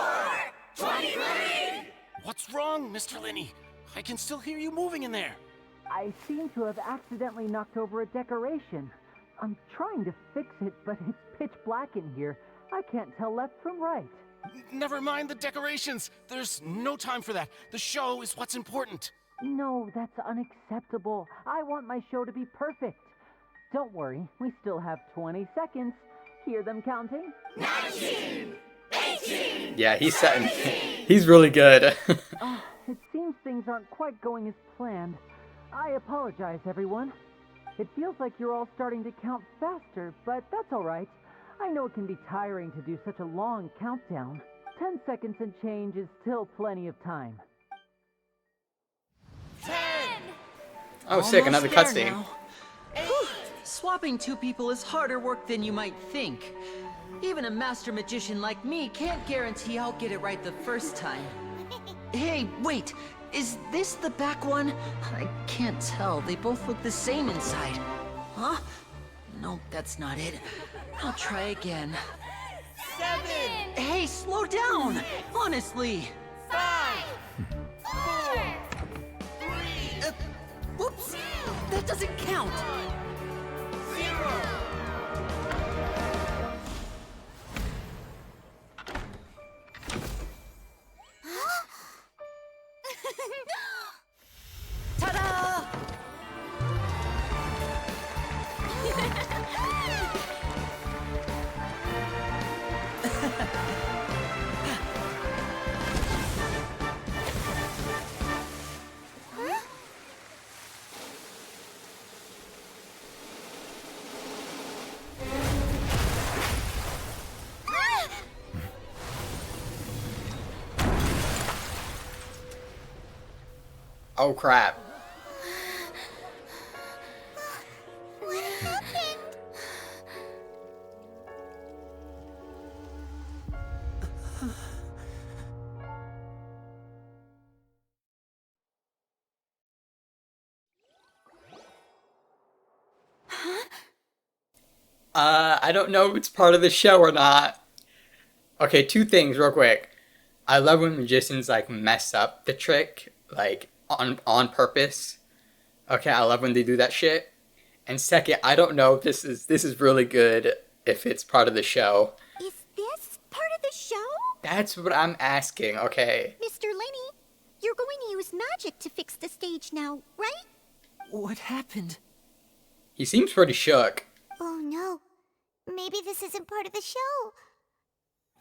23! What's wrong, Mr. Lenny? I can still hear you moving in there. I seem to have accidentally knocked over a decoration. I'm trying to fix it, but it's pitch black in here. I can't tell left from right. Never mind the decorations. There's no time for that. The show is what's important. No, that's unacceptable. I want my show to be perfect. Don't worry, we still have 20 seconds. Hear them counting? 19! 18! Yeah, he's really good. It seems things aren't quite going as planned. I apologize, everyone. It feels like you're all starting to count faster, but that's all right. I know it can be tiring to do such a long countdown. 10 seconds and change is still plenty of time. 10! Oh, sick, another cutscene. Swapping two people is harder work than you might think. Even a master magician like me can't guarantee I'll get it right the first time. Hey, wait! Is this the back one? I can't tell. They both look the same inside. Huh? No, that's not it. I'll try again. 7! Hey, slow down! Honestly! 5! 4! 3! Whoops! That doesn't count! 0! Ta-da! Oh crap. What happened? I don't know if it's part of the show or not. Okay, two things real quick. I love when magicians like mess up the trick, like on purpose. Okay, I love when they do that shit. And second, I don't know if this is really good if it's part of the show. Is this part of the show? That's what I'm asking, okay? Mr. Lenny, you're going to use magic to fix the stage now, right? What happened? He seems pretty shook. Oh no. Maybe this isn't part of the show.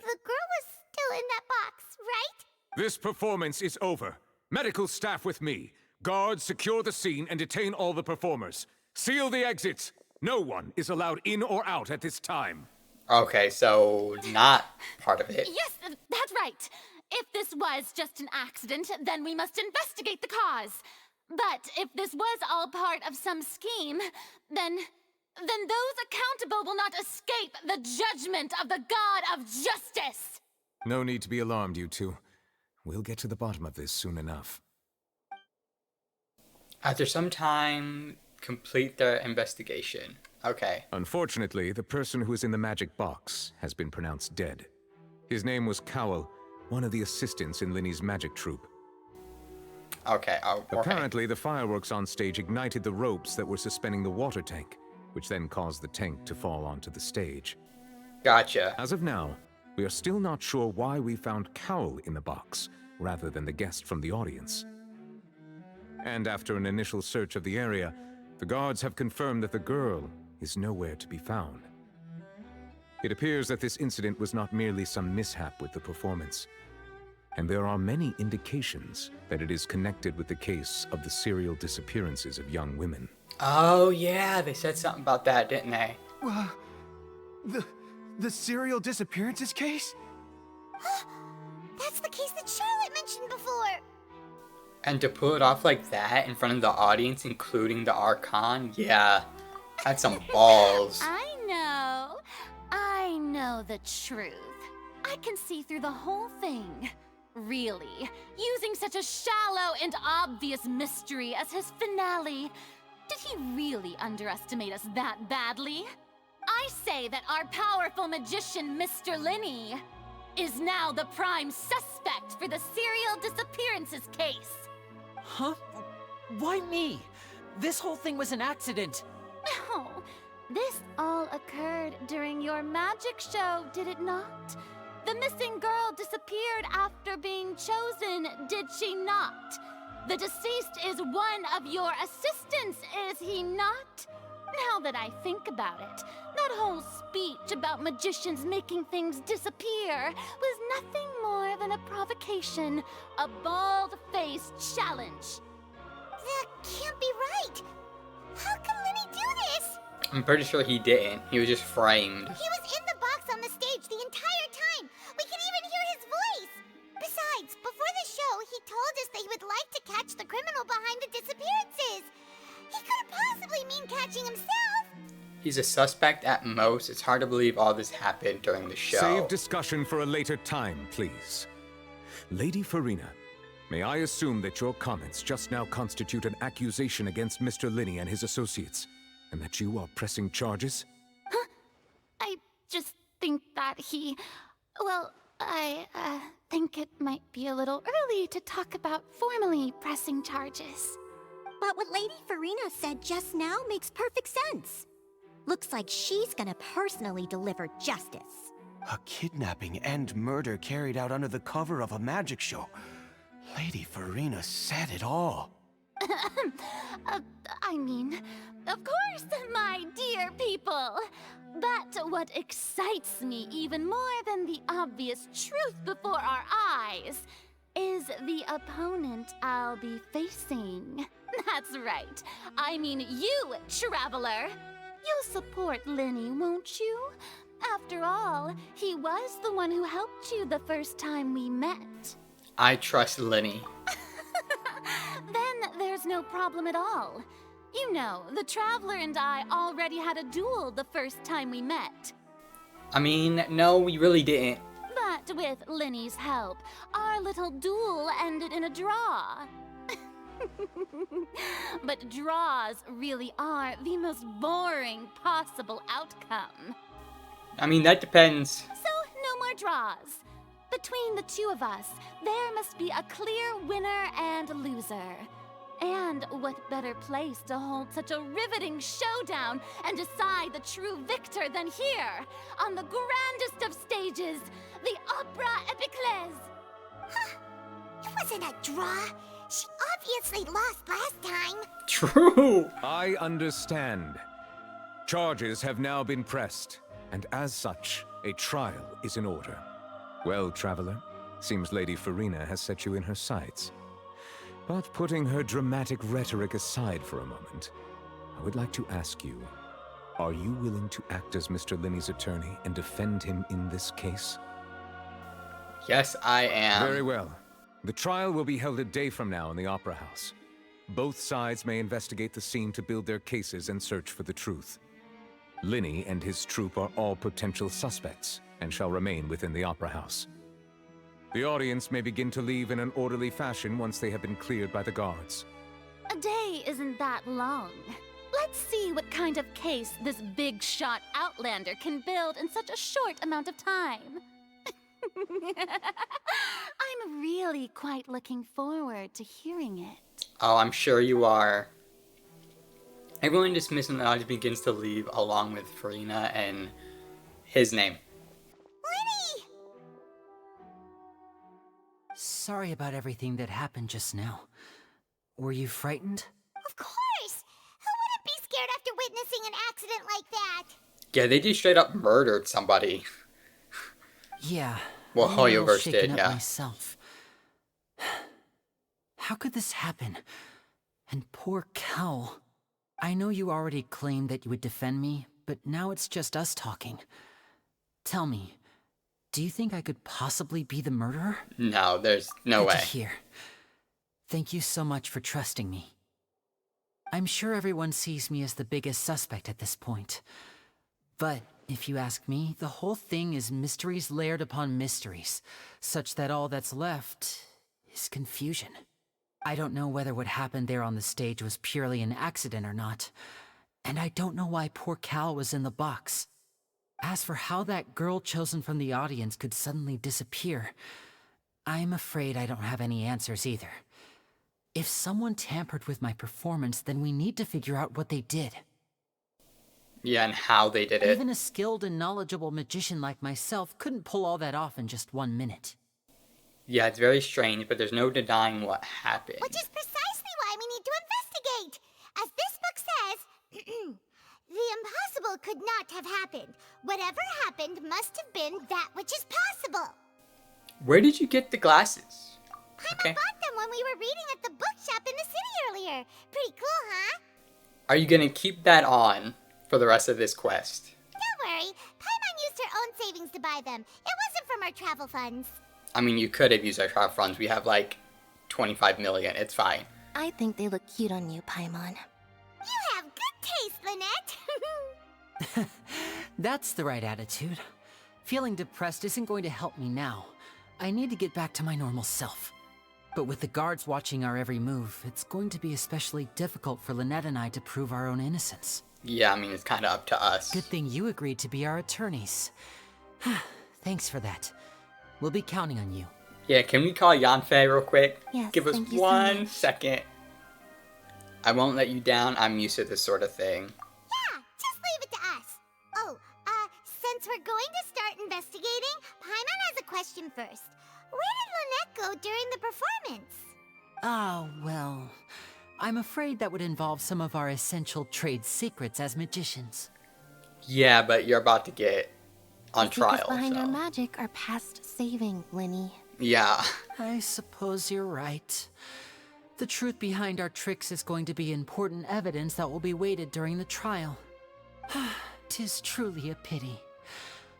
The girl was still in that box, right? This performance is over. Medical staff with me. Guards, secure the scene and detain all the performers. Seal the exits. No one is allowed in or out at this time. Okay, so not part of it. Yes, that's right. If this was just an accident, then we must investigate the cause. But if this was all part of some scheme, then those accountable will not escape the judgment of the God of Justice. No need to be alarmed, you two. We'll get to the bottom of this soon enough. After some time, complete their investigation. Okay. Unfortunately, the person who is in the magic box has been pronounced dead. His name was Cowell, one of the assistants in Linny's magic troupe. Okay, okay. Apparently, the fireworks on stage ignited the ropes that were suspending the water tank, which then caused the tank to fall onto the stage. Gotcha. As of now, we are still not sure why we found Cowell in the box, rather than the guest from the audience. And after an initial search of the area, the guards have confirmed that the girl is nowhere to be found. It appears that this incident was not merely some mishap with the performance, and there are many indications that it is connected with the case of the serial disappearances of young women. Oh yeah, they said something about that, didn't they? The serial disappearances case? That's the case that Charlotte mentioned before. And to pull it off like that in front of the audience, including the Archon, yeah, that's some balls. I know the truth. I can see through the whole thing. Really, using such a shallow and obvious mystery as his finale. Did he really underestimate us that badly? I say that our powerful magician, Mr. Lenny, is now the prime suspect for the serial disappearances case. Huh? Why me? This whole thing was an accident. No, this all occurred during your magic show, did it not? The missing girl disappeared after being chosen, did she not? The deceased is one of your assistants, is he not? Now that I think about it, that whole speech about magicians making things disappear was nothing more than a provocation, a bald-faced challenge. That can't be right. How can Lenny do this? I'm pretty sure he didn't. He was just framed. He was in the box on the stage the entire time. We could even hear his voice. Besides, before the show, he told us that he would like to catch the criminal behind the disappearances. He couldn't possibly mean catching himself. He's a suspect at most. It's hard to believe all this happened during the show. Save discussion for a later time, please. Lady Farina, may I assume that your comments just now constitute an accusation against Mr. Lenny and his associates, and that you are pressing charges? I just think that he... Well, I think it might be a little early to talk about formally pressing charges. But what Lady Farina said just now makes perfect sense. Looks like she's gonna personally deliver justice. A kidnapping and murder carried out under the cover of a magic show. Lady Farina said it all. I mean, of course, my dear people. But what excites me even more than the obvious truth before our eyes is the opponent I'll be facing. That's right. I mean you, Traveler. You'll support Lenny, won't you? After all, he was the one who helped you the first time we met. I trust Lenny. Then there's no problem at all. You know, the Traveler and I already had a duel the first time we met. I mean, no, we really didn't. But with Linny's help, our little duel ended in a draw. But draws really are the most boring possible outcome. I mean, that depends. So, no more draws. Between the two of us, there must be a clear winner and loser. And what better place to hold such a riveting showdown and decide the true victor than here, on the grandest of stages, the Opera Epiclese. Huh. It wasn't a draw. She obviously lost last time. True. I understand. Charges have now been pressed, and as such, a trial is in order. Well, Traveler, seems Lady Farina has set you in her sights. But putting her dramatic rhetoric aside for a moment, I would like to ask you, are you willing to act as Mr. Linney's attorney and defend him in this case? Yes, I am. Very well. The trial will be held a day from now in the Opera House. Both sides may investigate the scene to build their cases and search for the truth. Linney and his troupe are all potential suspects and shall remain within the Opera House. The audience may begin to leave in an orderly fashion once they have been cleared by the guards. A day isn't that long. Let's see what kind of case this big shot Outlander can build in such a short amount of time. I'm really quite looking forward to hearing it. Oh, I'm sure you are. Everyone just missing the audience begins to leave along with Farina and his name. Linny! Sorry about everything that happened just now. Were you frightened? Of course! Who wouldn't be scared after witnessing an accident like that? Yeah, they just straight up murdered somebody. Yeah. Well, I'm a little Hoyoverse shaken did, up yeah. myself. How could this happen? And poor Cal. I know you already claimed that you would defend me, but now it's just us talking. Tell me, do you think I could possibly be the murderer? No, there's no Good way. to hear. Thank you so much for trusting me. I'm sure everyone sees me as the biggest suspect at this point. But if you ask me, the whole thing is mysteries layered upon mysteries, such that all that's left is confusion. I don't know whether what happened there on the stage was purely an accident or not, and I don't know why poor Cal was in the box. As for how that girl chosen from the audience could suddenly disappear, I'm afraid I don't have any answers either. If someone tampered with my performance, then we need to figure out what they did. Yeah, and how they did it. Even a skilled and knowledgeable magician like myself couldn't pull all that off in just 1 minute. Yeah, it's very strange, but there's no denying what happened. Which is precisely why we need to investigate. As this book says, the impossible could not have happened. Whatever happened must have been that which is possible. Where did you get the glasses? Paimon bought them when we were reading at the bookshop in the city earlier. Pretty cool, huh? Are you gonna keep that on for the rest of this quest? Don't worry. Paimon used her own savings to buy them. It wasn't from our travel funds. I mean, you could have used our travel funds. We have like 25 million. It's fine. I think they look cute on you, Paimon. You have good taste, Lynette. That's the right attitude. Feeling depressed isn't going to help me now. I need to get back to my normal self. But with the guards watching our every move, it's going to be especially difficult for Lynette and I to prove our own innocence. Yeah, I mean, it's kind of up to us. Good thing you agreed to be our attorneys. Thanks for that. We'll be counting on you. Yeah, can we call Yanfei real quick? Yes, Give us thank you so 1 much. second. I won't let you down. I'm used to this sort of thing. Yeah, just leave it to us. Oh, since we're going to start investigating, Paimon has a question first. Where did Lynette go during the performance? Ah, well, I'm afraid that would involve some of our essential trade secrets as magicians. Yeah, but you're about to get on The trial, secrets behind so. our magic are past saving, Linny. Yeah. I suppose you're right. The truth behind our tricks is going to be important evidence that will be weighted during the trial. 'Tis truly a pity.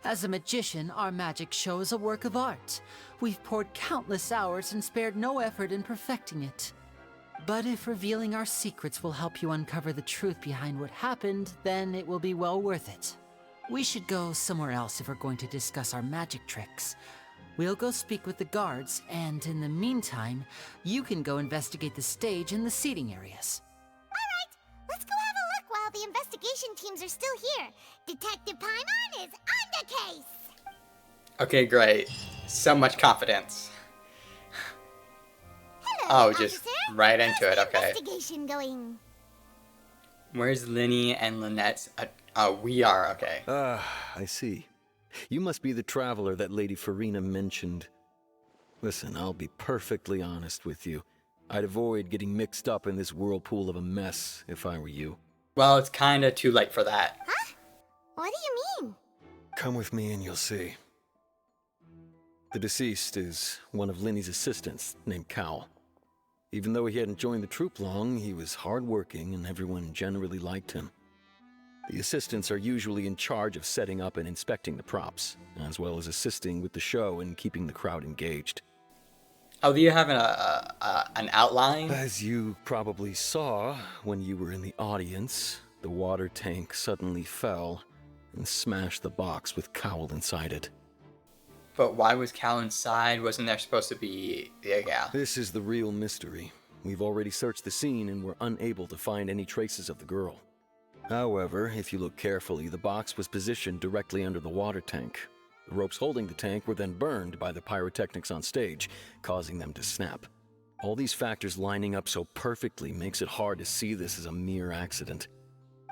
As a magician, our magic show is a work of art. We've poured countless hours and spared no effort in perfecting it. But if revealing our secrets will help you uncover the truth behind what happened, then it will be well worth it. We should go somewhere else if we're going to discuss our magic tricks. We'll go speak with the guards, and in the meantime, you can go investigate the stage and the seating areas. Alright, let's go have a look while the investigation teams are still here. Detective Paimon is on the case! Okay, great. So much confidence. Hello, Oh, just officer. right into How's it, the okay. investigation going? Where's Linny and Lynette's? We are, okay. I see. You must be the traveler that Lady Farina mentioned. Listen, I'll be perfectly honest with you. I'd avoid getting mixed up in this whirlpool of a mess if I were you. Well, it's kinda too late for that. Huh? What do you mean? Come with me and you'll see. The deceased is one of Linny's assistants named Cal. Even though he hadn't joined the troupe long, he was hardworking and everyone generally liked him. The assistants are usually in charge of setting up and inspecting the props, as well as assisting with the show and keeping the crowd engaged. Oh, do you have an outline? As you probably saw when you were in the audience, the water tank suddenly fell and smashed the box with Cowl inside it. But why was Cal inside? Wasn't there supposed to be... Yeah. This is the real mystery. We've already searched the scene and were unable to find any traces of the girl. However, if you look carefully, the box was positioned directly under the water tank. The ropes holding the tank were then burned by the pyrotechnics on stage, causing them to snap. All these factors lining up so perfectly makes it hard to see this as a mere accident.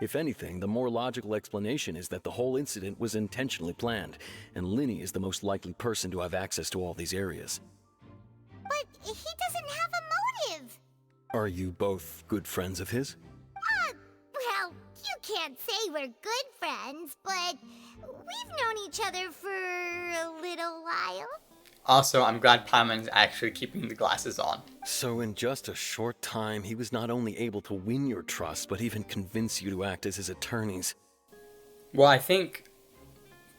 If anything, the more logical explanation is that the whole incident was intentionally planned, and Linny is the most likely person to have access to all these areas. But he doesn't have a motive! Are you both good friends of his? Well, you can't say we're good friends, but we've known each other for a little while. Also, I'm glad Paimon's actually keeping the glasses on. So in just a short time, he was not only able to win your trust, but even convince you to act as his attorneys. Well, I think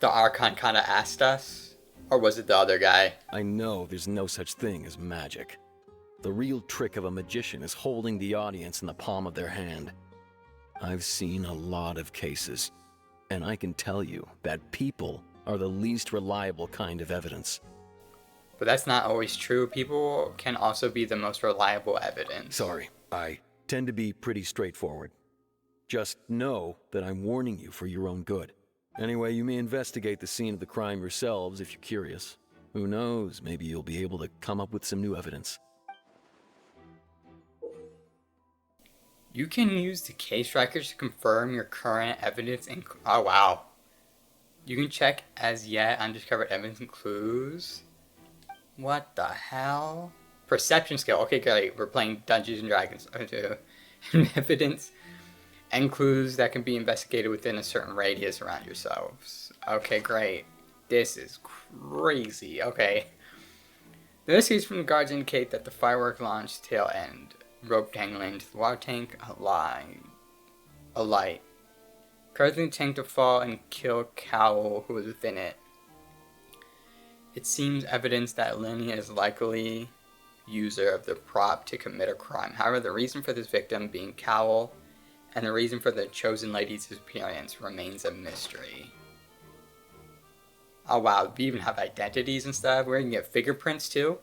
the Archon kind of asked us. Or was it the other guy? I know there's no such thing as magic. The real trick of a magician is holding the audience in the palm of their hand. I've seen a lot of cases, and I can tell you that people are the least reliable kind of evidence. But that's not always true. People can also be the most reliable evidence. Sorry, I tend to be pretty straightforward. Just know that I'm warning you for your own good. Anyway, you may investigate the scene of the crime yourselves if you're curious. Who knows, maybe you'll be able to come up with some new evidence. You can use the case records to confirm your current evidence and... Oh, wow. You can check as yet undiscovered evidence and clues. What the hell? Perception skill. Okay, great. We're playing Dungeons and Dragons. Evidence and clues that can be investigated within a certain radius around yourselves. Okay, great. This is crazy. Okay. The investigations from the guards indicate that the firework launch tail end, rope dangling into the water tank, a light, causing the tank to fall and kill Cowl, who was within it. It seems evidence that Linny is likely user of the prop to commit a crime. However, the reason for this victim being Cowl and the reason for the chosen lady's disappearance remains a mystery. Oh wow, we even have identities and stuff. We're gonna get fingerprints too.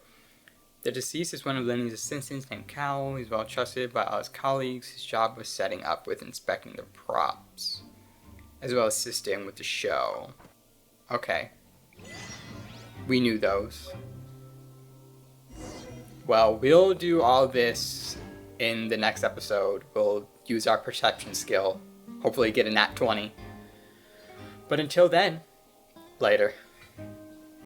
The deceased is one of Linny's assistants named Cowl. He's well trusted by all his colleagues. His job was setting up with inspecting the props, as well as assisting with the show. Okay. We knew those. Well, we'll do all this in the next episode. We'll use our perception skill. Hopefully get a nat 20. But until then, later.